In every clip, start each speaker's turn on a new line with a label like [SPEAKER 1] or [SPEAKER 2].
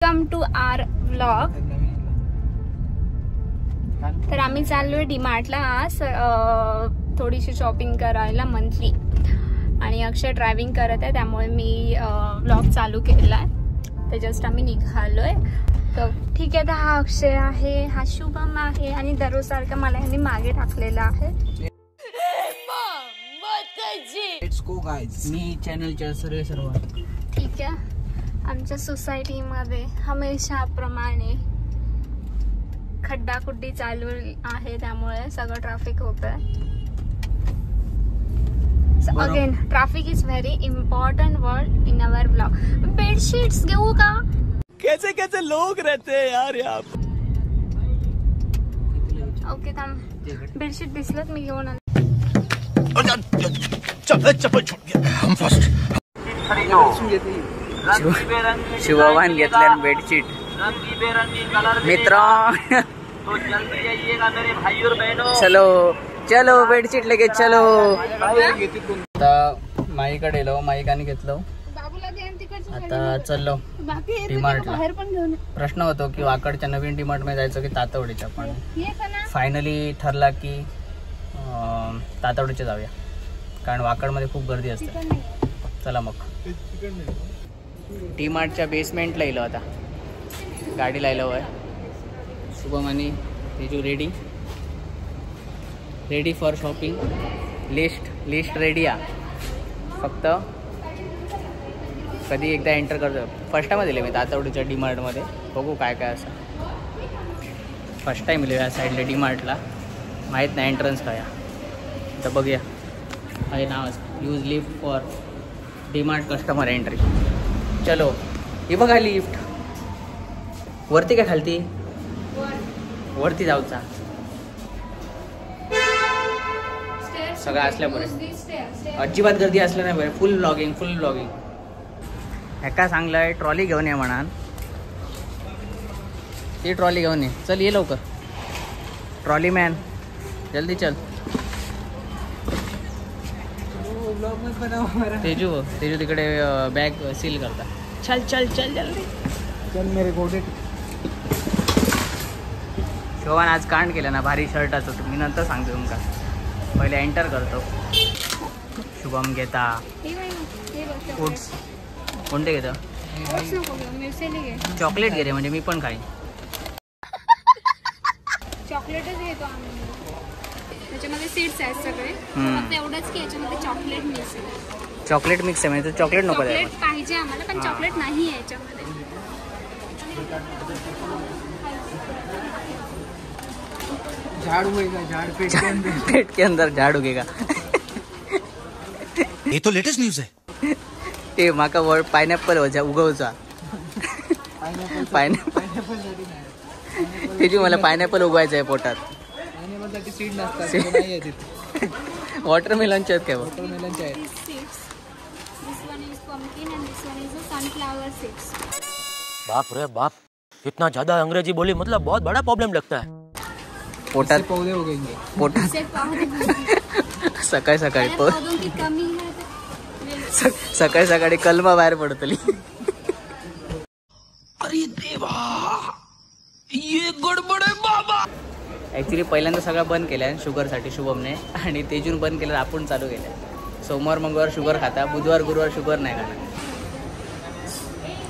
[SPEAKER 1] Welcome to R vlog. तर आम्ही चाललोय डीमार्टला आज थोडीशी शॉपिंग करायला मंथली. आणि अक्षय ड्रायव्हिंग करत आहे त्यामुळे मी व्लॉग चालू केलाय. तर जस्ट आम्ही निघालोय. तर ठीक आहे. हा अक्षय आहे, हा शुभम आहे आणि दररोज सारखं मला ह्यांनी मागे टाकलेला आहे.
[SPEAKER 2] Let's go guys. मी चॅनलच्या सर्व
[SPEAKER 1] ठीक आहे. आमच्या सोसायटीमध्ये हमेशाप्रमाणे खड्डाखुड्डी चालू आहे त्यामुळे सगळं ट्रॅफिक होत आहे. Again traffic is very important word in our blog. Bedsheets घेऊ का?
[SPEAKER 3] कैसे कैसे लोग रहते हैं यार यहाँ.
[SPEAKER 1] ओके थांब. बेडशीट दिसलत मी घेऊन आले.
[SPEAKER 3] चप्पल छूट गया. हम फर्स्ट.
[SPEAKER 2] शिववान घेतल्या बेडशीट. मित्र चलो चलो बेडशीट लेके चलो. आता माईकडे गेलो, माईकाने घेतलो. आता चाललो डीमार्टला. प्रश्न होतो की वाकडच्या नवीन डीमार्ट मध्ये जायचं की तातवडीच्या. पण फायनली ठरला की तातवडीच्या जाऊया कारण वाकडमध्ये खूप गर्दी असते. चला मग. डीमार्टच्या बेसमेंटला येलो. आता गाडी लायलो आहे. शुभम आणि Teju ready for shopping. List ready आहे. फक्त कधी एकदा एंटर करतो. फर्स्ट टाइम दिले मी तातवडीच्या डीमार्टमध्ये. बघू काय काय असं. फर्स्ट टाइम दिले या साईडला डीमार्टला. माहीत नाही एंट्रन्स काय. तर बघूया. आहे नाव use lift for DMart customer entry. चलो. ही बघा लिफ्ट. वरती काय खालती? वरती जाऊचा. सगळं असल्यामुळे अजिबात गर्दी असल्या नाही बरं. फुल ब्लॉगिंग. ह्याका सांगलंय ट्रॉली घेऊन ये म्हणा. ती ट्रॉली घेऊन ये. चल ये लवकर. ट्रॉली मॅन जल्दी चल. तेजू तिकडे बॅग सील करता. चल जल्दी चल मेरे गोडे. शोभान आज कांड केलं ना भारी शर्टाचं. मी नंतर सांगतो तुमका. पहिले एंटर करतो. शुभम घेता फूड्स. कोणते घेतो? चॉकलेट घे रे म्हणजे मी पण खाईन.
[SPEAKER 1] चॉकलेटच घेतो आम्ही. त्याच्यामध्ये सीड्स आहेत सगळे. फक्त एवढंच की याच्यामध्ये चॉकलेट मिक्स आहे.
[SPEAKER 2] चॉकलेट मिक्स आहे म्हणजे चॉकलेट नको द्यायला.
[SPEAKER 1] चॉकलेट पाहिजे आम्हाला पण चॉकलेट नाही आहे याच्यामध्ये.
[SPEAKER 2] झाड़ू होएगा. पेट के अंदर झाड़ू उगेगा.
[SPEAKER 3] ये तो लेटेस्ट न्यूज है.
[SPEAKER 2] ते माका वर्ड पायनॅपल उगवचा. पायनॅपल तेजू मला पायनॅपल उगवायचं आहे पोटात. वॉटरमेलनचे आहेत काय? वॉटरमेलनचे आहेत.
[SPEAKER 3] बाप रे बाप. इतना ज्यादा अंग्रेजी बोली मतलब बहुत बड़ा प्रॉब्लम लगता है.
[SPEAKER 2] पोटात पौधे उगेंगे. पोटात सकाळी कलमा बाहेर पडतली.
[SPEAKER 3] अरे देवा ये गडबड आहे बाबा.
[SPEAKER 2] ऍक्च्युली पहिल्यांदा सगळं बंद केलं शुगरसाठी शुभमने. आणि तेजून बंद केलं. आपण चालू केलं. सोमवार मंगळवार शुगर खाता. बुधवार गुरुवार शुगर नाही खाणार.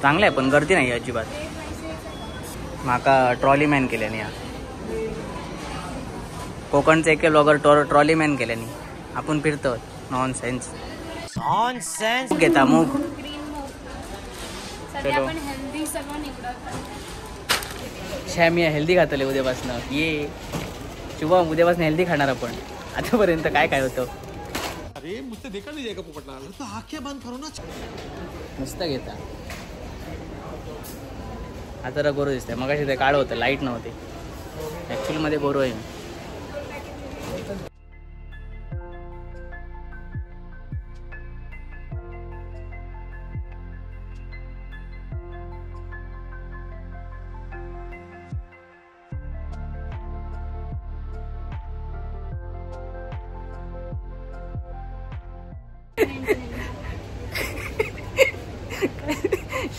[SPEAKER 2] चांगलं आहे पण गर्दी नाही अजिबात. माका ट्रॉली मॅन केल्याने. कोकणचे एक ब्लॉगर ट्रॉली मॅन केल्याने. आपण फिरतो. नॉनसेन्स घेता मूग. शॅमिया हेल्दी खातले उद्यापासून. ये शुभम उद्यापासून हेल्दी खाणार आपण. आतापर्यंत काय होतं.
[SPEAKER 3] अरे मुझसे देखा नहीं जाएगा पोपटलाल. तो आंखें बंद करो ना.
[SPEAKER 2] नुसतं घेता. आता जरा गोरो दिसतंय. मगाशी ते काळं होतं. लाईट नव्हती. ऍक्च्युअली मध्ये गोरो आहे.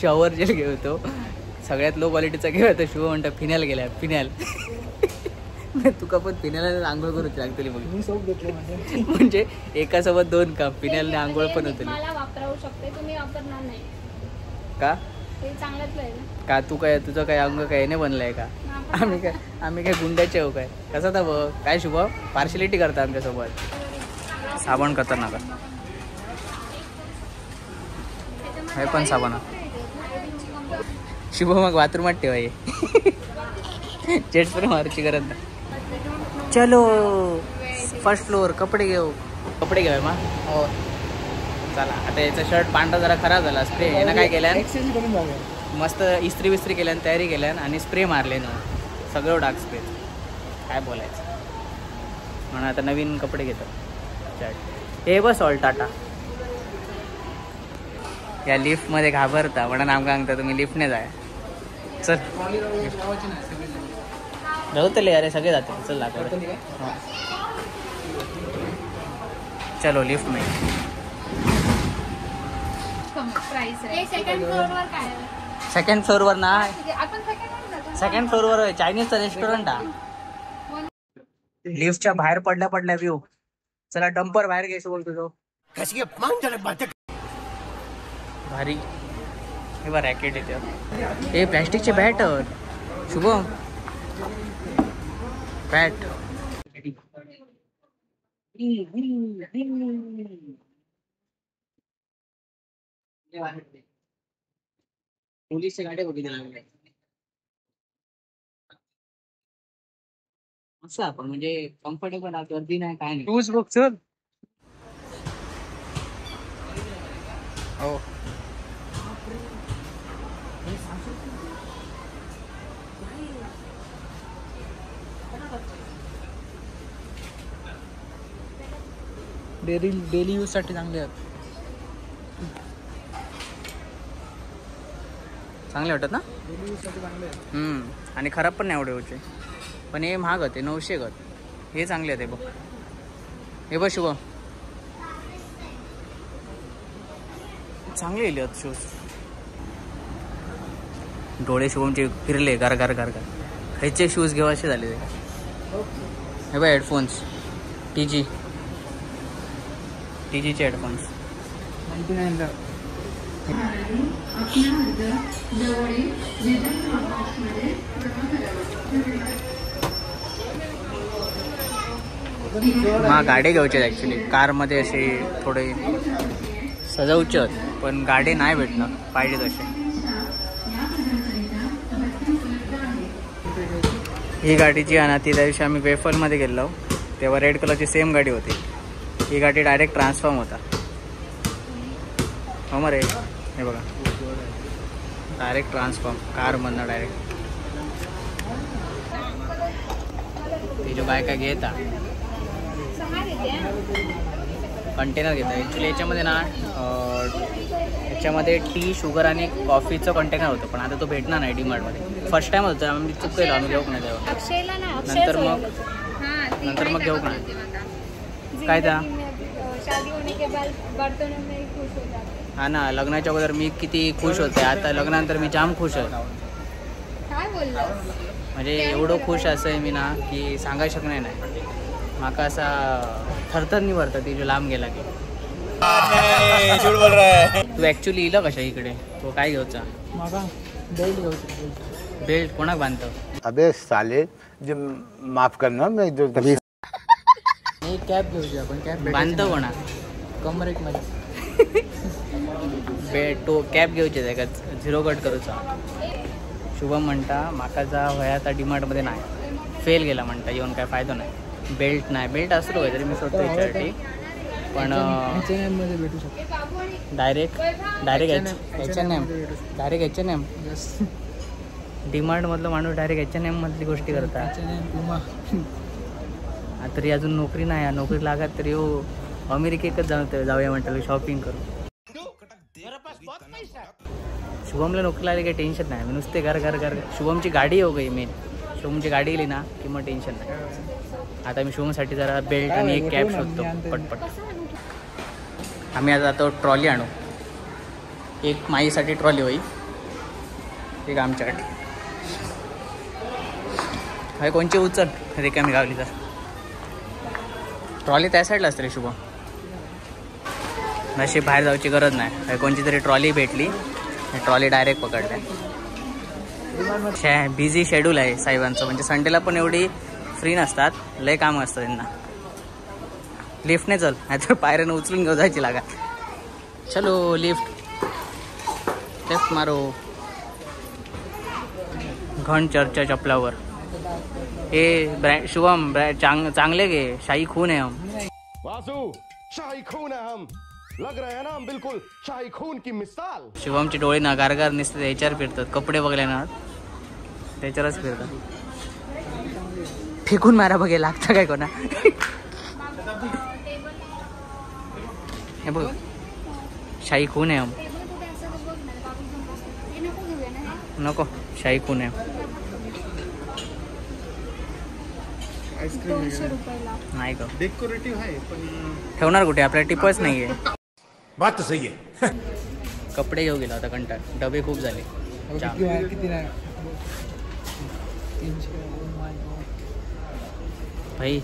[SPEAKER 2] शॉवर जेल घेतो. सगळ्यात लो क्वालिटीचा घेऊ तर शुभ म्हणतं फिनाल गेल्या फिनाल. तुका पण फिनायला आंघोळ करूच लागतली मग. म्हणजे एकासोबत 2 कप फिनायलने आंघोळ पण होते.
[SPEAKER 1] मला वापरू शकते, तुम्ही वापरणार नाही
[SPEAKER 2] का?
[SPEAKER 1] ते चांगलंच आहे ना.
[SPEAKER 2] का तू काय तुझं काय अंग काय नाही बनलंय का? आम्ही काय गुंड्याचे हो काय? कसं तर बघ काय शुभ पार्शलिटी करता आमच्यासोबत. साबण खतरनाक हे पण साबण शुभ मग बाथरूमात ठेवाय. जेट स्प्रे मारूची गरज नाही. चलो फर्स्ट फ्लोअर कपडे घेऊ मग. हो चला. आता याचा शर्ट पांढरा जरा खराब झाला. स्प्रे यानं काय केल्यान एक्सचेंज करून मस्त इस्त्री विस्त्री केल्यान तयारी केल्यान आणि स्प्रे मारले ना सगळं डार्क स्प्रे. काय बोलायचं म्हणून आता नवीन कपडे घेतो शर्ट. हे बस ऑल टाटा या लिफ्टमध्ये घाबरता म्हणून आमका सांगता तुम्ही लिफ्टने जाय. चल जाऊतले अरे सगळे जाते. चल दाखव. चलो लिफ्ट में. सेकंड फ्लोअरवर ना. सेकंड फ्लोअरवर चायनीजचा रेस्टॉरंट हा. लिफ्टच्या बाहेर पडल्या व्ह्यू. चला डंपर बाहेर घ्यायचं बोलतो तो भारी. हे बघ रॅकेट येते. हे प्लॅस्टिकचे बॅट शुभम बॅट. पोलीसच्या गाड्या बघितल्या असं आपण म्हणजे कम्फर्टेबल आहे. गर्दी नाही काय नाही. टूज बघ चल. हो डेली यूज साठी चांगले आहेत. चांगले वाटत ना. डेली यूज साठी चांगले आहेत. आणि खराब पण नाही एवढे होते. पण हे महाग होते 900 गत. हे चांगले आहेत. बघ हे बघ शुभ चांगले येले आहेत शूज. डोळे शुभमचे फिरले गार गार गार गार. ह्याचे शूज घेऊ असे झाले. हे बघ हेडफोन्स टीजीचे हेडफोन्स 99ला. हा गाडी घ्यायचे ॲक्च्युली. कारमध्ये असे थोडे सजवचे आहेत पण गाडी नाही भेटणार पाहिजे तसे. ही गाडीची आणि ती त्या दिवशी आम्ही वेफलमध्ये गेलो तेव्हा रेड कलरची सेम गाडी होती. ही गाडी डायरेक्ट ट्रान्सफॉर्म होता. हो मग रे हे बघा डायरेक्ट ट्रान्सफॉर्म कारमधनं डायरेक्ट. ते जो काय घेता कंटेनर घेता. ॲक्च्युली याच्यामध्ये ना याच्यामध्ये टी शुगर आणि कॉफीचं कंटेनर होतं पण आता तो भेटणार नाही डीमार्टमध्ये. फर्स्ट टाइम होतं आम्ही चुकलो आम्ही घेऊ नाही तेव्हा. नंतर मग घेऊ नाही काय त्या. हा ना लग्नाच्या अगोदर मी किती खुश होते. आता लग्नानंतर मी जाम खुश आहे. म्हणजे एवढं खुश असं आहे मी ना की सांगाय शकणार नाही. माका असा थरथर निवडतं ती जो लांब गेला की. तू ॲक्च्युली इला कशा इकडे तो काय घेऊचा. बेल्ट घेऊचा. बेल्ट कोणाक बांधतो.
[SPEAKER 4] अबे साले जे माफ करना मैं जो तभी
[SPEAKER 2] कॅप घेऊची आपण. कॅप बांधतो कोणा कमरेट मध्ये. तो कॅप घेऊचे आहे का 0 कट करूचा. शुभम म्हणता माका जा वया आता डीमार्टमध्ये नाही फेल गेला म्हणता येऊन काय फायदा नाही. बेल्ट नाही. बेल्ट असतो काहीतरी मी शोधतो याच्यासाठी पण
[SPEAKER 5] भेटू शकतो.
[SPEAKER 2] डायरेक्ट H&M डीमार्टमधलं माणूस डायरेक्ट H&M मधली गोष्टी करतात. तरी अजून नोकरी नाही. नोकरी लागत तरी हो अमेरिकेतच जाऊया म्हणतात शॉपिंग करू. शुभमला नोकरी लागली काही टेन्शन नाही. नुसते घर घर घर. शुभमची गाडी हो गई मेन. शुभमची गाडी गेली ना की मग टेन्शन नाही. आता मी शुभमसाठी जरा बेल्ट आणि एक कॅप शोधतो पटपट. आम्ही आता जातो ट्रॉली आणू. एक माईसाठी ट्रॉली होई एक आमच्यासाठी हाय कोणची उचल रिकामी गावली तर ट्रॉली त्या साईडला असते रे शुभम. नशी बाहेर जायची गरज नाही. कोणची तरी ट्रॉली भेटली ट्रॉली डायरेक्ट पकडल्या. बिझी शेड्यूल आहे साहेबांचं. म्हणजे संडेला पण एवढी फ्री नसतात. लय कामं असतात त्यांना. लिफ्टने चल नाहीतर पायऱ्यानं उचलून घेऊ जायची लागा. चलो लेफ्ट मारो. घन चर्चा चपलावर हे शुभम चांगले गे. शाही खून है हम.
[SPEAKER 6] वासु शाही खून है हम. लग रहा है ना हम बिल्कुल शाही खून की मिसाल.
[SPEAKER 2] शुभमची डोळे ना गारगार नुसते त्याच्यावर फिरतात. कपडे बघले ना त्याच्यावरच फिरतात. फेकून मारा बघे लागतं काय कोणा. हे बघ शाही खून आहे हम. नको शाही खून आहे. नाही का
[SPEAKER 5] डेकोरेटिव्ह आहे पण
[SPEAKER 2] ठेवणार कुठे आपल्याला टिपच नाहीये.
[SPEAKER 6] बात तो सही है.
[SPEAKER 2] कपडे घेऊ गेला आता कंटाळ. डबे खूप झाले.
[SPEAKER 5] किती नाही
[SPEAKER 2] भाई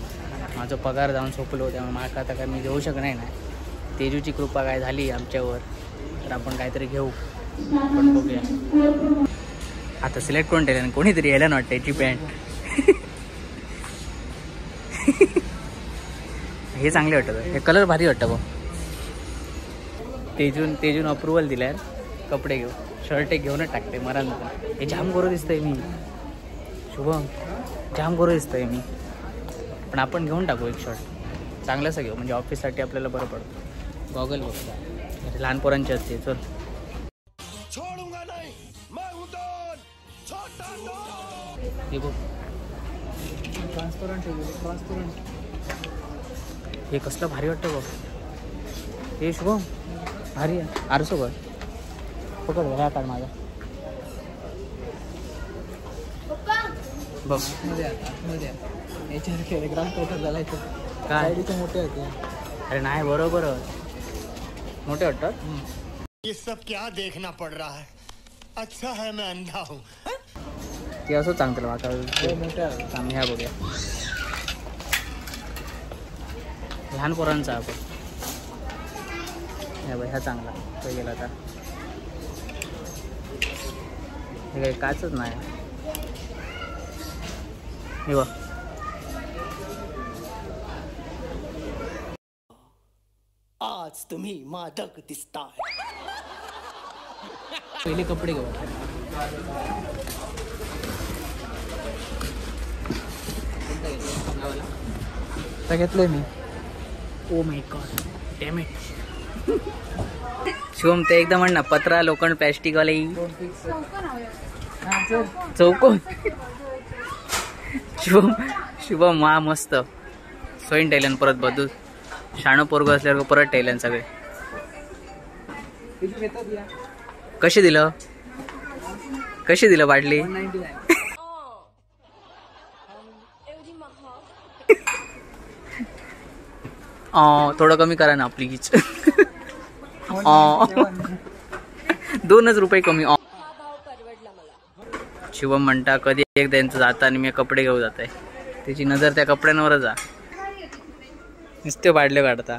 [SPEAKER 2] माझा पगार जाऊन सोपलो त्यामुळे माका आता काय मी घेऊ शकणार नाही. तेजूची कृपा काय झाली आमच्यावर तर आपण काहीतरी घेऊ. पण बघूया आता सिलेक्ट कोण केलं. कोणीतरी यायला ना वाटतं याची पॅन्ट. हे चांगले वाटतं. हे कलर भारी वाटतं बघ. तेजून अप्रुव्हल दिल्यावर कपडे घेऊ. शर्ट एक घेऊनच टाकते मराल नको. हे जाम गोरं दिसतंय मी. शुभम जाम गोरं दिसतंय मी. पण आपण घेऊन टाकू एक शर्ट चांगलंसं घेऊ. म्हणजे ऑफिससाठी आपल्याला बरं पडतं. गॉगल बघ लहान पोरांची असते. चल हे बघ
[SPEAKER 5] ट्रान्सपरंट
[SPEAKER 2] हे कसलं भारी वाटतं बघ. हे शुभम भारी आहे. आरसो बघ पकड ह्या काढ माझा बघ.
[SPEAKER 5] याच्यावर ग्राउंड टोटल झाला
[SPEAKER 2] काय
[SPEAKER 5] मोठे होते.
[SPEAKER 2] अरे नाही बरोबर मोठे वाटतात.
[SPEAKER 6] ये सब क्या देखना पड़ रहा है. अच्छा है मैं अंधा हूँ.
[SPEAKER 2] ते असं चांगलं आता
[SPEAKER 5] मोठ्या
[SPEAKER 2] आम्ही ह्या बघूया लहान पोरांचा आपण ह्या बघ ह्या चांगला तो गेला आता. हे काही काचच नाही. हे बघ
[SPEAKER 7] आज तुम्ही मादक दिसताय.
[SPEAKER 2] पहिले कपडे घेऊ.
[SPEAKER 5] आता घेतलंय मी.
[SPEAKER 2] Oh my god damn it. Shivam ते एकदम म्हण ना पत्रा लोखंड प्लॅस्टिक वाले चौकोन. शुभम मा मस्त सोईन टेलन परत बदू शाणो पोरग असल्यावर परत टेलन सगळे. कशी दिलं बाटली. थोडं कमी करा ना प्लीज. 2 रुपये कमी. शिवम म्हणता कधी एकदा यांचं जाता आणि मी कपडे घेऊ जात आहे. त्याची नजर त्या कपड्यांवरच जा. नुसते बाडले काढता.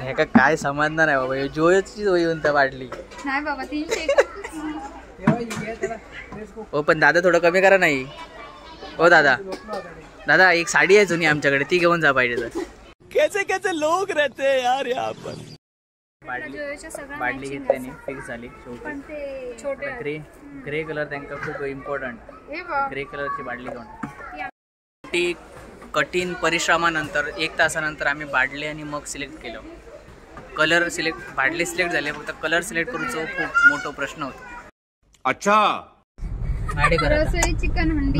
[SPEAKER 2] हे का काय समजणार आहे बाबा. जोयची येऊन त्या बाटली
[SPEAKER 1] नाही बाबा 300.
[SPEAKER 2] हो पण दादा थोडं कमी करा नाही. हो दादा एक साडी आहे जुनी आमच्याकडे ती घेऊन जा पाहिजे तर.
[SPEAKER 7] कैसे लोग रहते हैं यार यहाँ पर.
[SPEAKER 2] बाटली घेतल्याने फिक्स झाली शेवटी. ग्रे कलर त्यांना खूप इम्पॉर्टंट. ग्रे कलरची बाटली घेऊन कठीण परिश्रमानंतर 1 तासानंतर आम्ही बाटली आणि मग सिलेक्ट केलं. कलर सिलेक्ट बाटली सिलेक्ट झाले. फक्त कलर सिलेक्ट करूचा खूप मोठा प्रश्न होता.
[SPEAKER 6] अच्छा
[SPEAKER 1] चिकन हंडी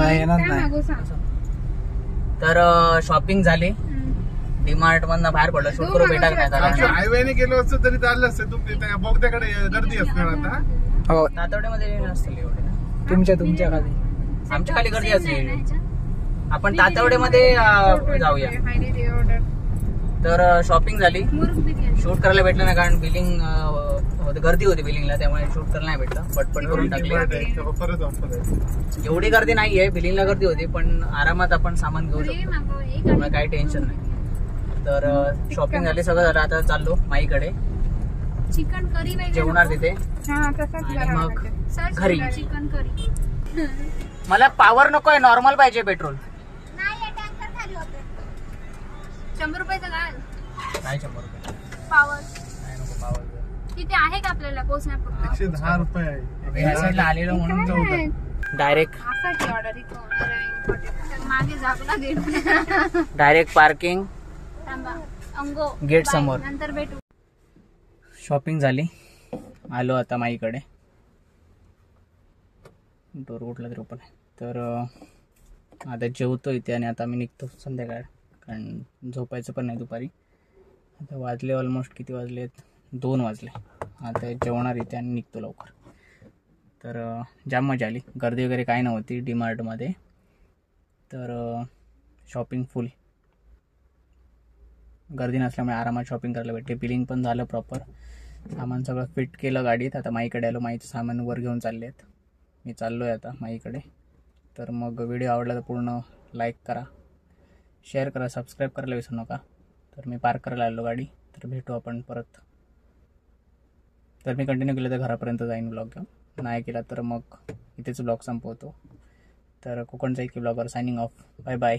[SPEAKER 2] तर शॉपिंग झाली. डीमार्ट मधनं बाहेर पडलं. शूट करू भेटा नाही.
[SPEAKER 5] हायवेने गेलो असतो तरी चाललं असतं. तुमच्या बोगद्याकडे गर्दी असणार आता. हो
[SPEAKER 2] तातवड्यामध्ये नसतील एवढे.
[SPEAKER 5] तुमच्या खाली
[SPEAKER 2] आमच्या खाली गर्दी असली. आपण तातवड्यामध्ये जाऊया. तर शॉपिंग झाली, शूट करायला भेटलं नाही कारण बिलिंग गर्दी होती बिलिंगला, त्यामुळे शूट करायला नाही भेटलं. पटपट करून टाकले. एवढी गर्दी नाहीये, बिलिंगला गर्दी होती पण आरामात आपण सामान घेऊ शकतो, त्यामुळे काही टेन्शन नाही. तर शॉपिंग झाली, सगळं झालं. आता चाललो माईकडे,
[SPEAKER 1] चिकन करी
[SPEAKER 2] जेवणार तिथे आणि मग घरी.
[SPEAKER 1] Chicken curry.
[SPEAKER 2] मला पॉवर नकोय, नॉर्मल पाहिजे पेट्रोल.
[SPEAKER 1] 100 रुपयाचं घाल.
[SPEAKER 2] काय 100 रुपये
[SPEAKER 1] पावर
[SPEAKER 2] काय नको पॉवर.
[SPEAKER 1] तिथे आहे का आपल्याला पोचण्यापुरतं?
[SPEAKER 5] 110 रुपये आहे.
[SPEAKER 2] या साईडला आलेलो म्हणून डायरेक्ट
[SPEAKER 1] असाची ऑर्डर इथं होणार आहे. मागे जागला गेट.
[SPEAKER 2] डायरेक्ट पार्किंग
[SPEAKER 1] थांबा, अंगो
[SPEAKER 2] गेट
[SPEAKER 1] बाय.
[SPEAKER 2] समोर.
[SPEAKER 1] नंतर भेटू.
[SPEAKER 2] शॉपिंग झाली, आलो आता माईकडे. डोर कुठला तरी ओपन आहे. तर आता जेवतो इथे आणि आता मी निघतो संध्याकाळ, कारण झोपायचं पण नाही दुपारी. आता वाजले ऑलमोस्ट, किती वाजलेत? 2 वाजले. आता जेवणार इथे आणि निघतो लवकर. तर जाम मजा आली, गर्दी वगैरे काय नव्हती डीमार्टमध्ये. तर शॉपिंग फुल, गर्दी नसल्यामुळे आरामात शॉपिंग करायला भेटते. बिलिंग पण झालं प्रॉपर, सामान सगळं फिट केलं गाडीत. आता माईकडे आलो, माईचं सामान वर घेऊन चालले आहेत. मी चाललो आहे आता माईकडे. तर मग व्हिडिओ आवडला तर पूर्ण लाईक करा, शेअर करा, सबस्क्राईब करायला विसरू नका. तर मी पार्क करायला आलो गाडी. तर भेटू आपण परत. तर मी कंटिन्यू केलं तर घरापर्यंत जाईन ब्लॉग घेऊन, नाही केला तर मग इथेच ब्लॉग संपवतो. तर कोकणचा एक blogger signing off. Bye bye.